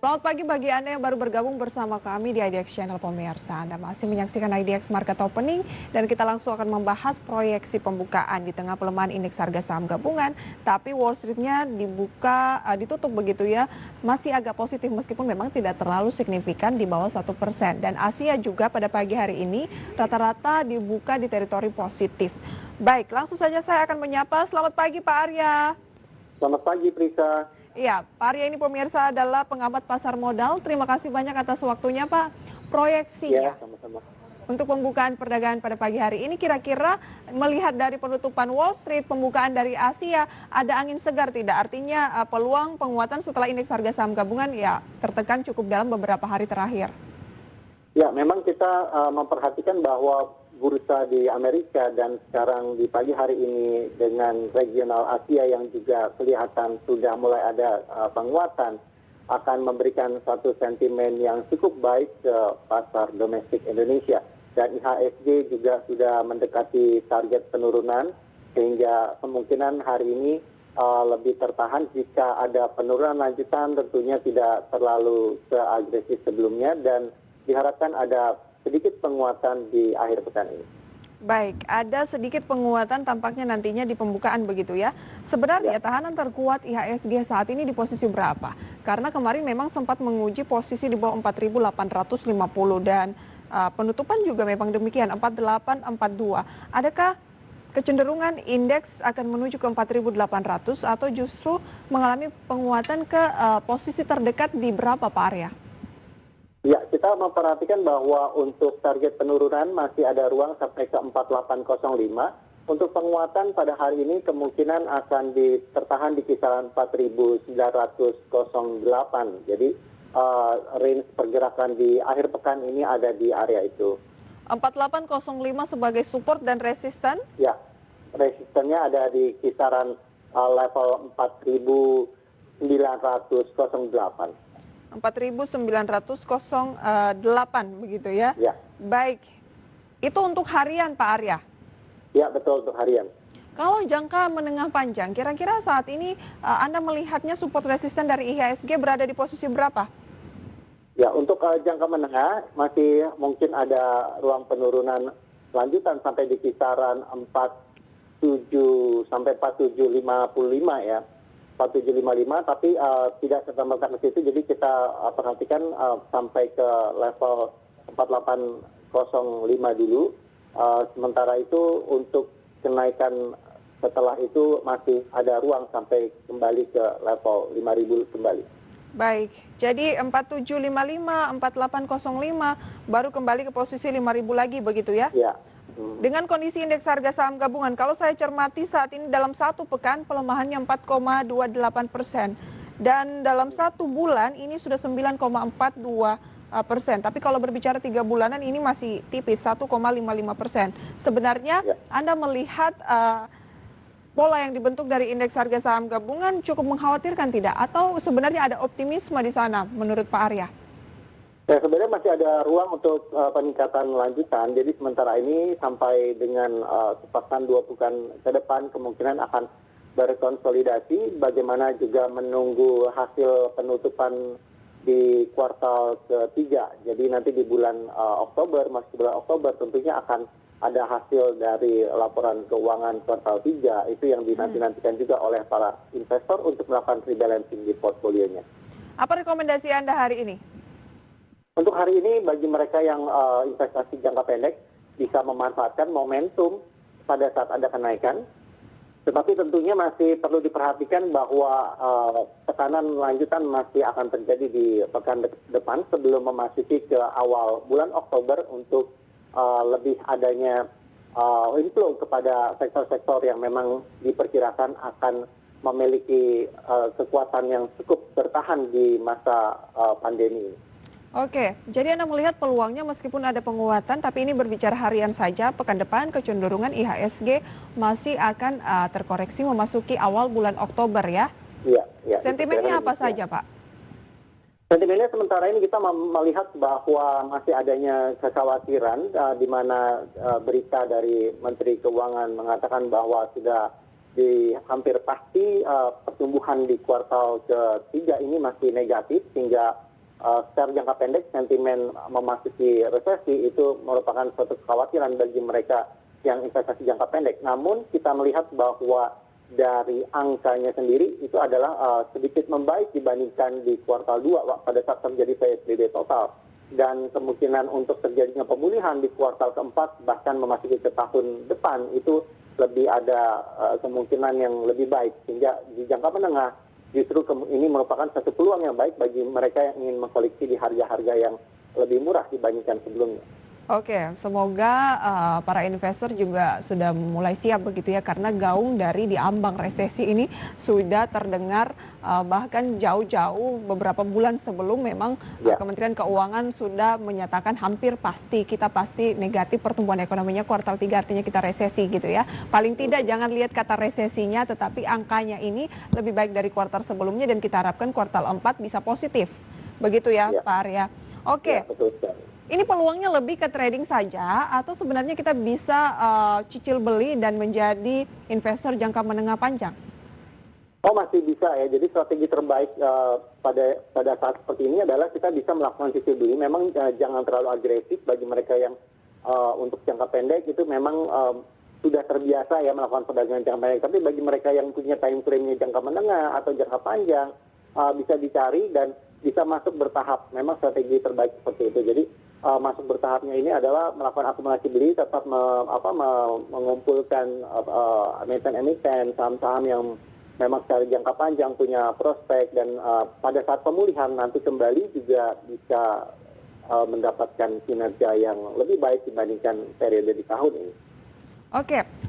Selamat pagi bagi Anda yang baru bergabung bersama kami di IDX Channel pemirsa. Anda masih menyaksikan IDX Market Opening dan kita langsung akan membahas proyeksi pembukaan di tengah pelemahan indeks harga saham gabungan. Tapi Wall Street-nya ditutup begitu ya, masih agak positif meskipun memang tidak terlalu signifikan di bawah 1%. Dan Asia juga pada pagi hari ini rata-rata dibuka di teritori positif. Baik, langsung saja saya akan menyapa. Selamat pagi Pak Arya. Selamat pagi, Prisa. Iya, Pak Arya ini pemirsa adalah pengamat pasar modal. Terima kasih banyak atas waktunya, Pak. Proyeksinya Ya, sama-sama. untuk pembukaan perdagangan pada pagi hari ini kira-kira melihat dari penutupan Wall Street, pembukaan dari Asia, ada angin segar tidak? Artinya peluang penguatan setelah indeks harga saham gabungan ya tertekan cukup dalam beberapa hari terakhir. Ya, memang kita memperhatikan bahwa bursa di Amerika dan sekarang di pagi hari ini dengan regional Asia yang juga kelihatan sudah mulai ada penguatan akan memberikan satu sentimen yang cukup baik ke pasar domestik Indonesia. Dan IHSG juga sudah mendekati target penurunan sehingga kemungkinan hari ini lebih tertahan jika ada penurunan lanjutan tentunya tidak terlalu seagresif sebelumnya dan diharapkan ada sedikit penguatan di akhir pekan ini. Baik, ada sedikit penguatan tampaknya nantinya di pembukaan begitu ya. Sebenarnya tahanan terkuat IHSG saat ini di posisi berapa? Karena kemarin memang sempat menguji posisi di bawah 4.850 dan penutupan juga memang demikian 4842. Adakah kecenderungan indeks akan menuju ke 4.800 atau justru mengalami penguatan ke posisi terdekat di berapa Pak Arya? Ya, kita memperhatikan bahwa untuk target penurunan masih ada ruang sampai ke 4805. Untuk penguatan pada hari ini kemungkinan akan tertahan di kisaran 4908. Jadi range pergerakan di akhir pekan ini ada di area itu. 4805 sebagai support dan resisten? Ya, resistennya ada di kisaran level 4908. 4.908 begitu ya? Ya. Baik, itu untuk harian Pak Arya? Ya, betul untuk harian. Kalau jangka menengah panjang, kira-kira saat ini Anda melihatnya support resisten dari IHSG berada di posisi berapa? Ya, untuk jangka menengah masih mungkin ada ruang penurunan lanjutan sampai di kisaran 47 sampai 4755 ya. 4755 tapi tidak serta-merta ke situ, jadi kita perhatikan sampai ke level 4805 dulu. Sementara itu untuk kenaikan setelah itu masih ada ruang sampai kembali ke level 5000 kembali. Baik, jadi 4755, 4805 baru kembali ke posisi 5000 lagi begitu ya? Ya. Dengan kondisi indeks harga saham gabungan, kalau saya cermati saat ini dalam satu pekan pelemahannya 4,28% dan dalam satu bulan ini sudah 9,42%. Tapi kalau berbicara 3 bulanan ini masih tipis 1,55%. Sebenarnya Anda melihat pola yang dibentuk dari indeks harga saham gabungan cukup mengkhawatirkan tidak? Atau sebenarnya ada optimisme di sana menurut Pak Arya? Ya, sebenarnya masih ada ruang untuk peningkatan lanjutan. Jadi sementara ini sampai dengan sepekan 2 pekan ke depan kemungkinan akan berkonsolidasi. Bagaimana juga menunggu hasil penutupan di kuartal ketiga. Jadi nanti di bulan Oktober, masuk bulan Oktober tentunya akan ada hasil dari laporan keuangan kuartal 3. Itu yang dinanti-nantikan juga oleh para investor untuk melakukan rebalancing di portfolionya. Apa rekomendasi Anda hari ini? Untuk hari ini bagi mereka yang investasi jangka pendek bisa memanfaatkan momentum pada saat ada kenaikan. Tetapi tentunya masih perlu diperhatikan bahwa tekanan lanjutan masih akan terjadi di pekan depan sebelum memasuki ke awal bulan Oktober untuk lebih adanya inflow kepada sektor-sektor yang memang diperkirakan akan memiliki kekuatan yang cukup bertahan di masa pandemi ini. Oke, jadi Anda melihat peluangnya meskipun ada penguatan, tapi ini berbicara harian saja, pekan depan kecenderungan IHSG masih akan terkoreksi memasuki awal bulan Oktober ya? Iya. Sentimennya apa saja Pak? Sentimennya sementara ini kita melihat bahwa masih adanya kekhawatiran di mana berita dari Menteri Keuangan mengatakan bahwa sudah hampir pasti pertumbuhan di kuartal ketiga ini masih negatif sehingga secara jangka pendek sentimen memasuki resesi itu merupakan suatu kekhawatiran bagi mereka yang investasi jangka pendek. Namun kita melihat bahwa dari angkanya sendiri itu adalah sedikit membaik dibandingkan di kuartal 2 pada saat terjadi PSBB total. Dan kemungkinan untuk terjadinya pemulihan di kuartal keempat bahkan memasuki ke tahun depan itu lebih ada kemungkinan yang lebih baik. Sehingga di jangka menengah justru ini merupakan satu peluang yang baik bagi mereka yang ingin mengkoleksi di harga-harga yang lebih murah dibandingkan sebelumnya. Oke, semoga para investor juga sudah mulai siap begitu ya, karena gaung dari diambang resesi ini sudah terdengar bahkan jauh-jauh beberapa bulan sebelum memang Kementerian Keuangan sudah menyatakan hampir pasti kita pasti negatif pertumbuhan ekonominya kuartal 3, artinya kita resesi gitu ya. Paling tidak jangan lihat kata resesinya, tetapi angkanya ini lebih baik dari kuartal sebelumnya dan kita harapkan kuartal 4 bisa positif. Begitu ya, Pak Arya. Oke. Ya, betul sekali. Ini peluangnya lebih ke trading saja atau sebenarnya kita bisa cicil beli dan menjadi investor jangka menengah panjang? Oh, masih bisa ya. Jadi strategi terbaik pada saat seperti ini adalah kita bisa melakukan cicil beli. Memang jangan terlalu agresif bagi mereka yang untuk jangka pendek itu memang sudah terbiasa ya melakukan perdagangan jangka pendek. Tapi bagi mereka yang punya time frame-nya jangka menengah atau jangka panjang bisa dicari dan bisa masuk bertahap. Memang strategi terbaik seperti itu. Jadi masuk bertahapnya ini adalah melakukan akumulasi beli, tetap mengumpulkan emiten-emiten saham-saham yang memang secara jangka panjang punya prospek dan pada saat pemulihan nanti kembali juga bisa mendapatkan kinerja yang lebih baik dibandingkan periode di tahun ini. Oke.